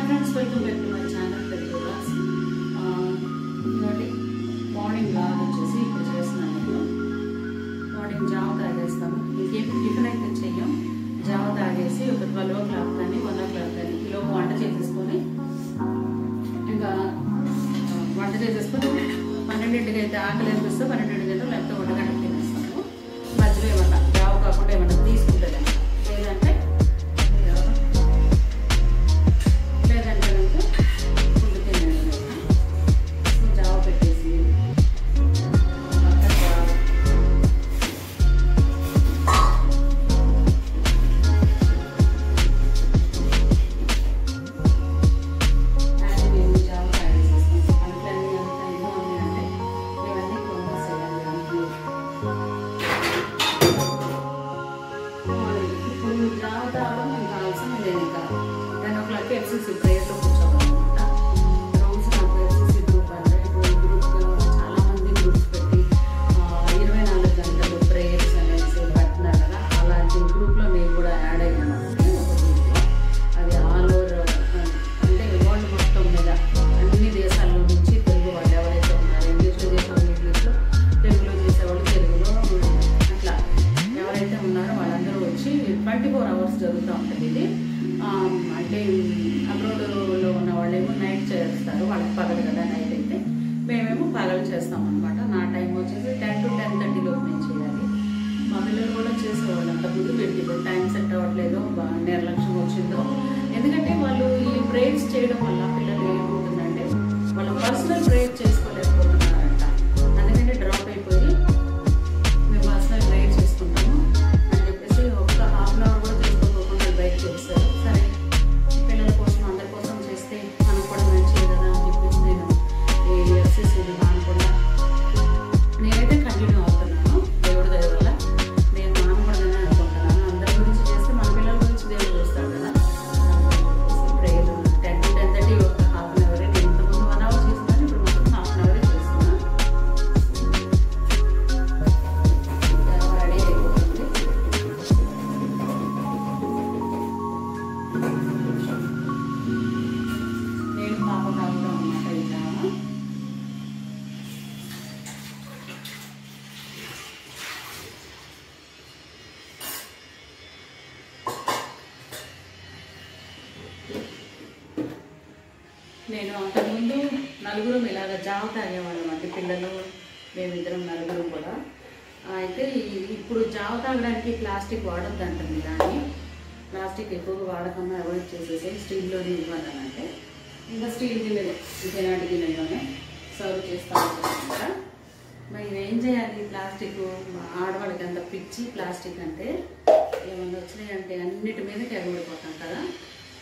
friends, welcome back to my channel Telugu Vlogs. Morning blog వచ్చేసి ఇప్పుడు చేస్తున్నాను. నేను మార్నింగ్ జావ తాగేస్తాను. ఇంకేం టిఫిన్ అయితే చెయ్యం. జావ తాగేసి ఒక 12 o'clock కానీ 1 o'clock కానీ ఈలోపు వంట చేసేసుకొని ఇంకా వంట చేసేసుకొని 12ంటికి అయితే ఆకలి అనిపిస్తే 12ంటికి అయితే లేకపోతే 1 గంటకు తినేస్తాను. మధ్యలో ఏమన్నా జావ కాకుండా ఏమన్నా తీసుకుంటాను. లేదంటే ఫుడ్ తినేది. జావ పెట్టేసి ఎఫ్సీసీ ప్రేయర్లో కూర్చోవాలన్నమాట. రోజు నాకు ఎఫ్సీసీ గ్రూప్ అంటే ఇప్పుడు గ్రూప్లో చాలామంది గ్రూప్స్ పెట్టి 24 గంటలు ప్రేయర్స్ అనేసి పెట్టినారు కదా. అలాంటి గ్రూప్లో నేను కూడా యాడ్ అయ్యాను. ఒక గ్రూప్లో అది ఆల్ ఓవర్ అంటే వరల్డ్ మొత్తం మీద అన్ని దేశాల్లో నుంచి తెలుగు వాళ్ళు ఎవరైతే ఉన్నారో, ఇంగ్లీష్లో చేసేవాళ్ళు ఇంగ్లీష్లో, తెలుగులో చేసేవాళ్ళు తెలుగులో, అట్లా ఎవరైతే ఉన్నారో వాళ్ళందరూ వచ్చి 24 hours జరుగుతూ ఉంటుంది ఇది. అంటే అబ్రోడ్లో ఉన్న వాళ్ళేమో నైట్ చేస్తారు, వాళ్ళకి పగలు కదా నైట్ అయితే, మేమేమో పగలు చేస్తాం అనమాట. నా టైం వచ్చేసి 10 to 10:30 లోపు నేను చేయాలి. మా పిల్లలు కూడా చేసేవాళ్ళు అంతకుముందు పెట్టి, ఇప్పుడు టైం సెట్ అవ్వట్లేదు, నిర్లక్ష్యం వచ్చిందో. ఎందుకంటే వాళ్ళు ఈ ప్రేయర్స్ చేయడం వల్ల పిల్లలు ఏమవుతుందంటే వాళ్ళ పర్సనల్ ప్రేయర్ చేసుకోలేకపోతున్నారంట. అందుకంటే డ్రాప్ అయిపోయి మేము పర్సనల్ ప్రేయర్ చేసుకుంటాము అని చెప్పేసి ఒక ½ hour కూడా చేసుకోకుండా బయట చేస్తారు. సరే పిల్లల కోసం అందరి కోసం చేస్తే మనకు కూడా మంచిది కదా అని చెప్పేసి నేను ఈ ఎఫ్సీసీలు మానకుండా నేనైతే కంటిన్యూ అవుతున్నాను. దేవుడి దయ వల్ల నేను మానకూడదని అనుకుంటున్నాను. అందరి గురించి చేస్తే మన పిల్లల గురించి దేవుడు చూస్తాడు కదా. ప్రేయర్ 10 to 10:30 ఒక ½ hour. నేను ఇంతకుముందు 1 hour చేస్తున్నాను, ఇప్పుడు మొత్తం ½ hour చేస్తున్నాను. రెడీ అయిపోతుంది. నేను పాప తాగుతాం అన్నమాట ఈ జావ. నేను అంతకుముందు నలుగురం ఇలాగ జావ తాగేవాళ్ళం అంటే పిల్లలు మేమిద్దరం నలుగురం కూడా. అయితే ఇప్పుడు జావ తాగడానికి ప్లాస్టిక్ వాడొద్దు అంటుంది. కానీ ప్లాస్టిక్ ఎక్కువగా వాడకుండా అవాయిడ్ చేసేసి స్టీల్లోనే ఇవ్వాలని అంటే ఇంకా స్టీల్ గిన్నెలు ఇలాంటి గిన్నెలోనే సర్వ్ చేస్తూ ఉంటారు. మరి ఏం చేయాలి? ప్లాస్టిక్ ఆడవాళ్ళకి అంత పిచ్చి ప్లాస్టిక్ అంటే. ఏమన్నా వచ్చినాయంటే అన్నిటి మీదకి ఎగబడిపోతాం కదా.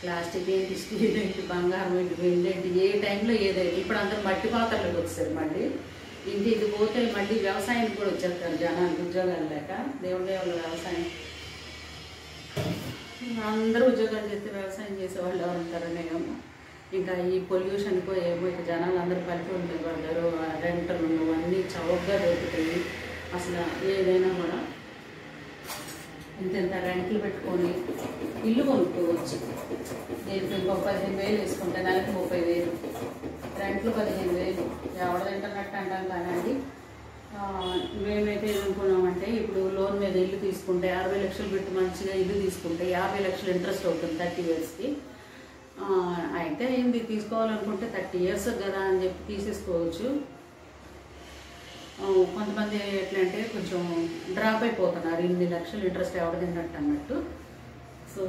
ప్లాస్టిక్ ఏంటి, స్టీల్ ఏంటి, బంగారం ఏంటి, వెండి ఏంటి, ఏ టైంలో ఏదైతే. ఇప్పుడు అందరూ మట్టి పాత్రలకు వచ్చారు. మళ్ళీ ఇది పోతే మళ్ళీ వ్యవసాయానికి కూడా వచ్చేస్తారు జనాలు, ఉద్యోగాలు లేక. దేవుడి వాళ్ళ వ్యవసాయం అందరూ ఉద్యోగాలు చేస్తే వ్యవసాయం చేసేవాళ్ళు ఎవరు ఉంటారనే ఏమో. ఇంకా ఈ పొల్యూషన్కో ఏమో ఇక జనాలు అందరూ పల్లెటూరు పడతారు. రెంటలు అన్నీ చౌకగా దొరుకుతాయి. అసలు ఏదైనా కూడా ఇంత రెంట్లు పెట్టుకొని ఇల్లు కొనుక్కోవచ్చు. దీనికి ఇంకో 15,000 వేసుకుంటే నెలకు 30,000, రెంట్లు 15,000. ఎవడ తింటున్నట్టు అంటాం కానండి. మేమైతే ఏమనుకున్నామంటే ఇప్పుడు లోన్ మీద ఇల్లు తీసుకుంటే 60 లక్షలు పెట్టి మంచిగా ఇల్లు తీసుకుంటే 50 లక్షలు ఇంట్రెస్ట్ అవుతుంది 30 yearsకి. అయితే ఏంది తీసుకోవాలనుకుంటే 30 years కదా అని చెప్పి తీసేసుకోవచ్చు. కొంతమంది ఎట్లా అంటే కొంచెం డ్రాప్ అయిపోతున్నారు, 8 లక్షలు ఇంట్రెస్ట్ ఎవడ తిన్నట్టు అన్నట్టు. సో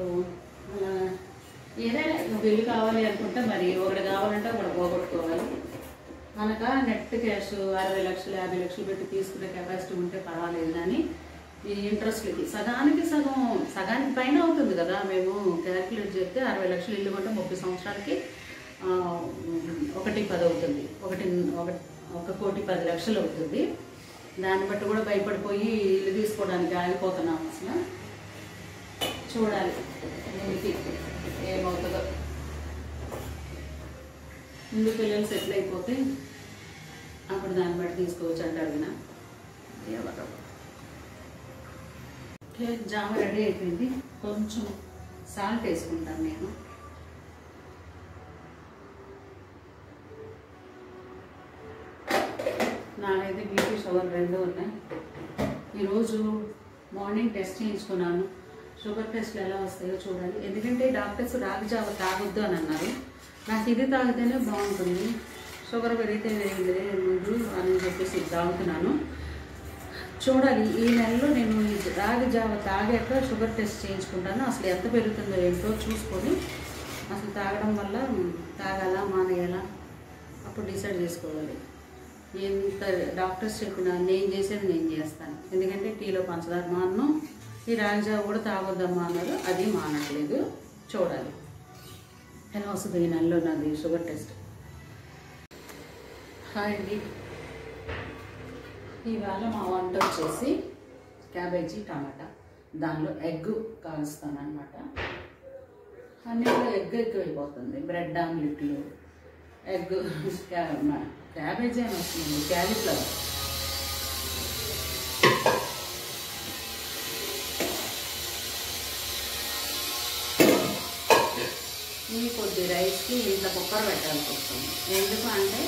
ఏదైనా నువ్వు ఇల్లు కావాలి అనుకుంటే మరి ఒకటి కావాలంటే ఒకటి పోగొట్టుకోవాలి. మనక నెట్ క్యాష్ 60 లక్షలు 50 లక్షలు పెట్టి తీసుకునే కెపాసిటీ ఉంటే పర్వాలేదు. కానీ ఈ ఇంట్రెస్ట్లకి సగానికి పైన అవుతుంది కదా. మేము క్యాల్కులేట్ చేస్తే 60 లక్షలు ఇల్లు కొంటే 30 సంవత్సరాలకి 1.10 అవుతుంది. 1,10,00,000 అవుతుంది. దాన్ని బట్టి కూడా భయపడిపోయి ఇల్లు తీసుకోవడానికి ఆగిపోతున్నాం. అసలు చూడాలి దీనికి ఏమవుతుందో. ముందు పిల్లలు సెటిల్ అయిపోతే అప్పుడు దాన్ని బట్టి తీసుకోవచ్చు అంటే అడిగిన. జామ రెడీ అయిపోయింది. కొంచెం సాల్ట్ వేసుకుంటాను నేను. నాకైతే బీపీ షుగర్ రెండు ఉన్నాయి. ఈరోజు మార్నింగ్ టెస్ట్ చేయించుకున్నాను. షుగర్ టెస్ట్లు ఎలా వస్తాయో చూడాలి. ఎందుకంటే డాక్టర్స్ రాగి జావ తాగొద్దు అని అన్నారు. నాకు ఇది తాగితేనే బాగుంటుంది, షుగర్ పెరిగితే పెరిగిందిలే ముందు అని చెప్పేసి తాగుతున్నాను. చూడాలి, ఈ నెలలో నేను ఈ రాగి జావ తాగాక షుగర్ టెస్ట్ చేయించుకుంటాను. అసలు ఎంత పెరుగుతుందో ఏంటో చూసుకొని అసలు తాగడం వల్ల తాగాలా మానేయాలా అప్పుడు డిసైడ్ చేసుకోవాలి. ఎంత డాక్టర్స్ చెప్పినా నేను చేసేది నేను చేస్తాను. ఎందుకంటే టీలో పంచదార మానను, ఈ రాగి జావ కూడా తాగొద్దమ్మా అన్నారు, అది మానట్లేదు. చూడాలి ఎలా వస్తుంది ఈ నెలలో నాది షుగర్ టెస్ట్. హాయ్ అండి, ఇవాళ మా వంట వచ్చేసి క్యాబేజీ టమాటా, దానిలో ఎగ్ కాలుస్తాను అనమాట. అన్నిట్లో ఎగ్ ఎక్కువైపోతుంది. బ్రెడ్ ఆమ్లెట్లు, ఎగ్, క్యాబేజీ అని వస్తుంది, క్యాలీఫ్లవర్. ఈ కొద్ది రైస్కి ఇంత కుక్కర్ పెట్టాల్సి వస్తుంది. ఎందుకు అంటే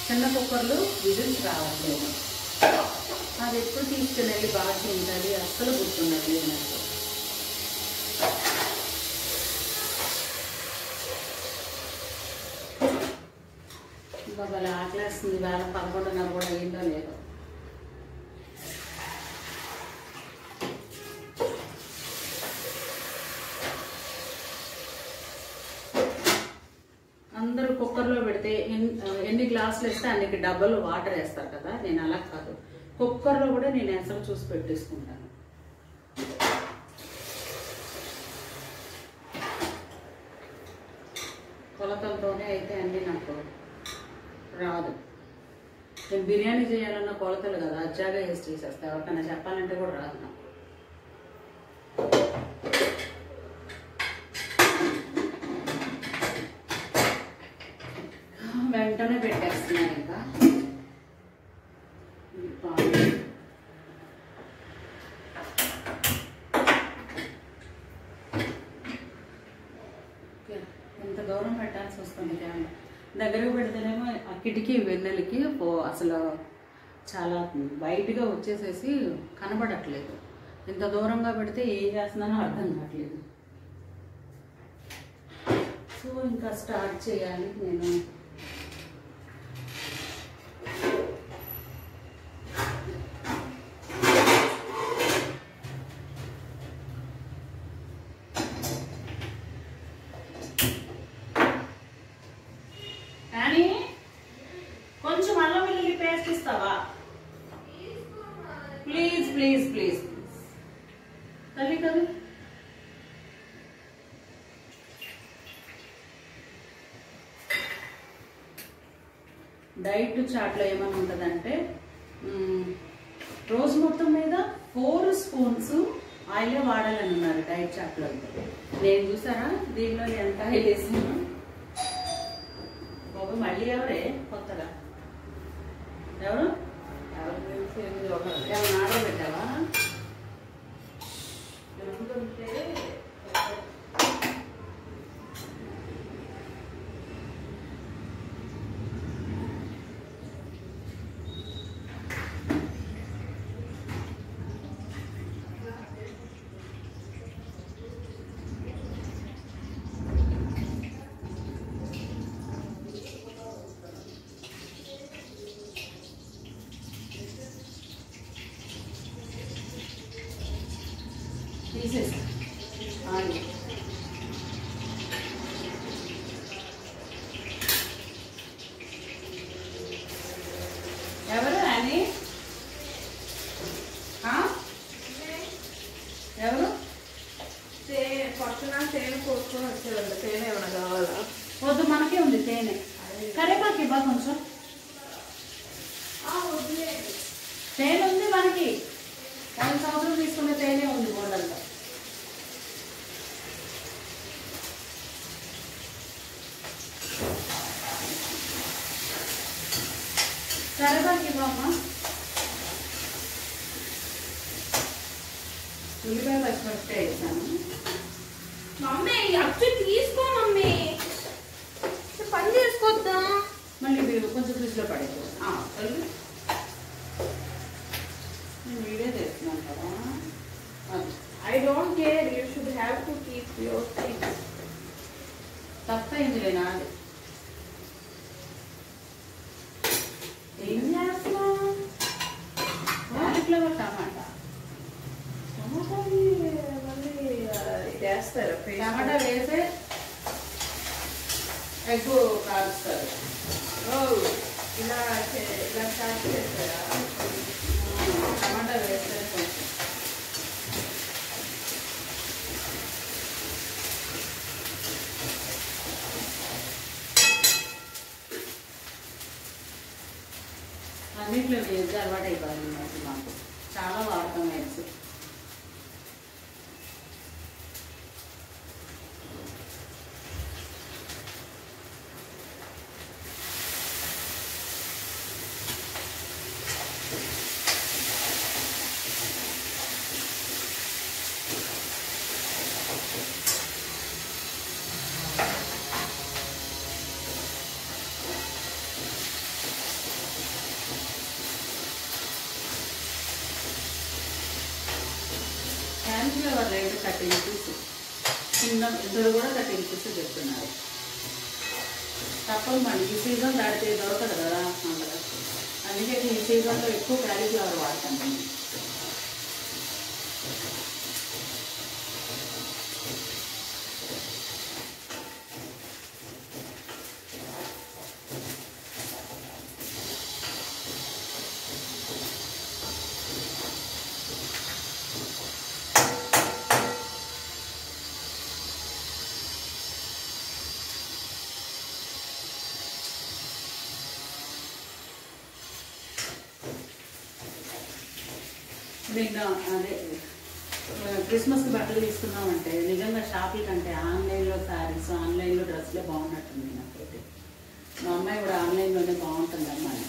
చిన్న కుక్కర్లు విజిల్స్ రావట్లేదు. అది ఎప్పుడు తీసుకెళ్ళి బాగా తింటుంది, అస్సలు గుర్తుండదు నాకు. ఇంకా వాళ్ళ ఆకలేస్తుంది. వేళ 11:30 కూడా అయిందో లేదో. అందరూ కుక్కర్లో పెడితే ఎన్ని గ్లాసులు వేస్తే అన్నికి డబ్బలు వాటర్ వేస్తారు కదా, నేను అలా కాదు. కుక్కర్లో కూడా నేను అసలు చూసి పెట్టేసుకుంటాను. కొలతలతోనే అయితే అన్నీ నాకు రాదు. నేను బిర్యానీ చేయాలన్న కొలతలు కదా, అజ్జాగా వేసి చేసేస్తా. ఎవరికైనా చెప్పాలంటే కూడా రాదు నాకు. వెంటనే పెట్టేస్తున్నాను. ఇంకా ఎంత దూరం పెట్టాల్సి వస్తుంది క్యామెరా దగ్గరకు పెడితేనేమో ఆ కిటికీ వెన్నెలకి అసలు చాలా బయటగా వచ్చేసేసి కనబడట్లేదు. ఇంత దూరంగా పెడితే ఏం చేస్తున్నానో అర్థం కావట్లేదు. సో ఇంకా స్టార్ట్ చేయాలి నేను. కానీ కొంచెం అల్లం వెల్లుల్లి పేస్ట్ ఇస్తావా ప్లీజ్ ప్లీజ్ ప్లీజ్ తల్లి కదా. డైట్ చాట్లో ఏమన్నా ఉంటుందంటే రోజు మొత్తం మీద 4 స్పూన్స్ ఆయిలే వాడాలని ఉన్నారు డైట్ చాట్లో. నేను చూసారా దీనిలో ఎంత ఆయిల్ వేసాను. బాబు మళ్ళీ ఎవరే కొత్తగా ఎవరు ఏమన్నా ఆర్డర్ పెట్టావా? తీసేసి ఎవరు అని ఎవరు పక్కన తేనె కోసుకొని వచ్చేదండి. తేనె ఏమైనా కావాలా? వద్దు, మనకే ఉంది తేనె. కరేపాకు ఇవ్వ కొంచెం. తేనె ఉంది మనకి, 1 సంవత్సరం తీసుకునే తేనె ఉంది బోర్డంతా. కరేపాకు ఇవ్వమ్మా. ఉల్లిపాయ పచ్చిమిరపకాయ వేసాను. మమ్మీ అచ్చు తీసుకో మమ్మీ, పని చేసుకోద్దా? మళ్ళీ కొంచెం ఫ్రిడ్జ్లో పడేది. తప్పైందిలే నాది. ఏం చేస్తున్నావు? కాలీఫ్లవర్ టమాటా. టమాటాని మళ్ళీ ఇది వేస్తారా? టమాటా వేసే ఎగ్ కాలుస్తారు. ఇలా స్టార్ట్ చేస్తారా? టమాటా వేస్తే కొంచెం అన్నింటిలో వేసి అలవాటు అయిపోయింది మాకు. చాలా వాడతాం ఎగ్స్. Cauliflower rate 30 rupees. చిన్న ఇద్దరు కూడా 30 రూపీస్ చెప్తున్నారు. తప్పదు మరి, ఈ సీజన్ దాడితే దొరకదు కదా అందులో. అందుకే ఈ సీజన్లో ఎక్కువ క్యాలీఫ్లవర్ వాడతాం మేము. నిన్న అదే క్రిస్మస్కి బట్టలు తీసుకున్నామంటే నిజంగా షాపుల కంటే ఆన్లైన్లో శారీస్, ఆన్లైన్లో డ్రెస్లే బాగున్నట్టుంది నాకైతే. మా అమ్మాయి కూడా ఆన్లైన్లోనే బాగుంటుంది అమ్మాయి.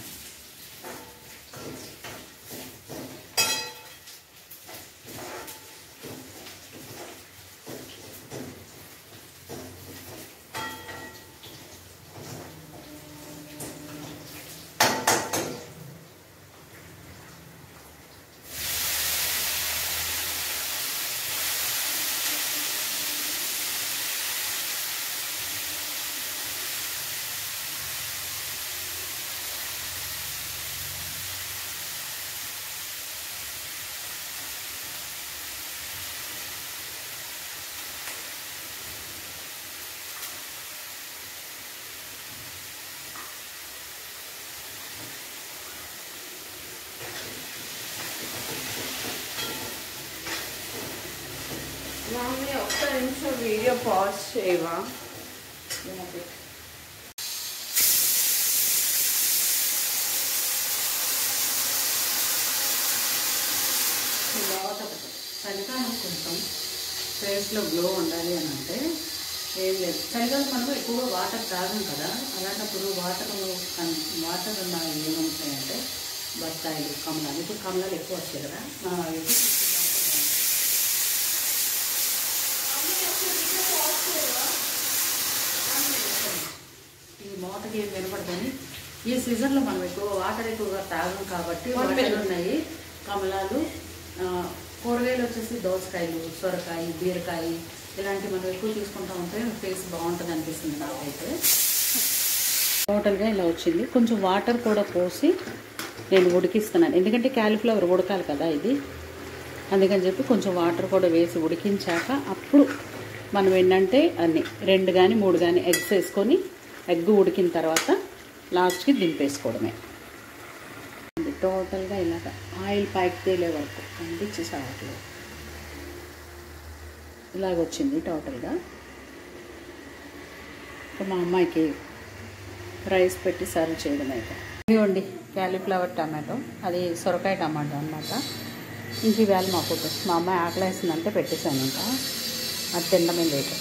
మమ్మీ ఒక్క నిమిషం వీడియో పాజ్ చేయవా? చలికాలం కొంచెం ఫేస్లో గ్లో ఉండాలి అని అంటే ఏం లేదు. చలికాలం మనం ఎక్కువగా వాటర్ తాగం కదా, అలాంటప్పుడు వాటర్ ఏమవుతాయంటే బత్తాయిలు, కమలాలు. ఇప్పుడు కమలాలు ఎక్కువ వస్తాయి కదా, మనం అవి ఈ మోటకి ఏం వినపడదని. ఈ సీజన్లో మనం వాటర్ ఎక్కువగా తాగం కాబట్టి వాటర్ ఉన్నాయి. కమలాలు, కూరగాయలు వచ్చేసి దోసకాయలు, సొరకాయ, బీరకాయ ఇలాంటివి మనం ఎక్కువ తీసుకుంటూ ఉంటే ఫేస్ బాగుంటుంది అనిపిస్తుంది నాకైతే. టోటల్గా ఇలా వచ్చింది. కొంచెం వాటర్ కూడా పోసి నేను ఉడికిస్తున్నాను, ఎందుకంటే క్యాలీఫ్లవర్ ఉడకాలి కదా ఇది. అందుకని చెప్పి కొంచెం వాటర్ కూడా వేసి ఉడికించాక అప్పుడు మనం ఏంటంటే అన్ని 2 కానీ 3 కానీ ఎగ్స్ వేసుకొని ఎగ్ ఉడికిన తర్వాత లాస్ట్కి దింపేసుకోవడమే. టోటల్గా ఇలాగ ఆయిల్ పైకి తేలే వరకు కనిపించేసావట్లేదు. ఇలాగ వచ్చింది టోటల్గా. మా అమ్మాయికి రైస్ పెట్టి సర్వ్ చేయడం అయితే. ఇదిగోండి క్యాలీఫ్లవర్ టమాటో, అది సొరకాయ టమాటో అన్నమాట. ఇంక ఈవేళ మా అమ్మాయి ఆకలేసిందంటే పెట్టేశాను, ఇంకా అది తినడమే లేట్.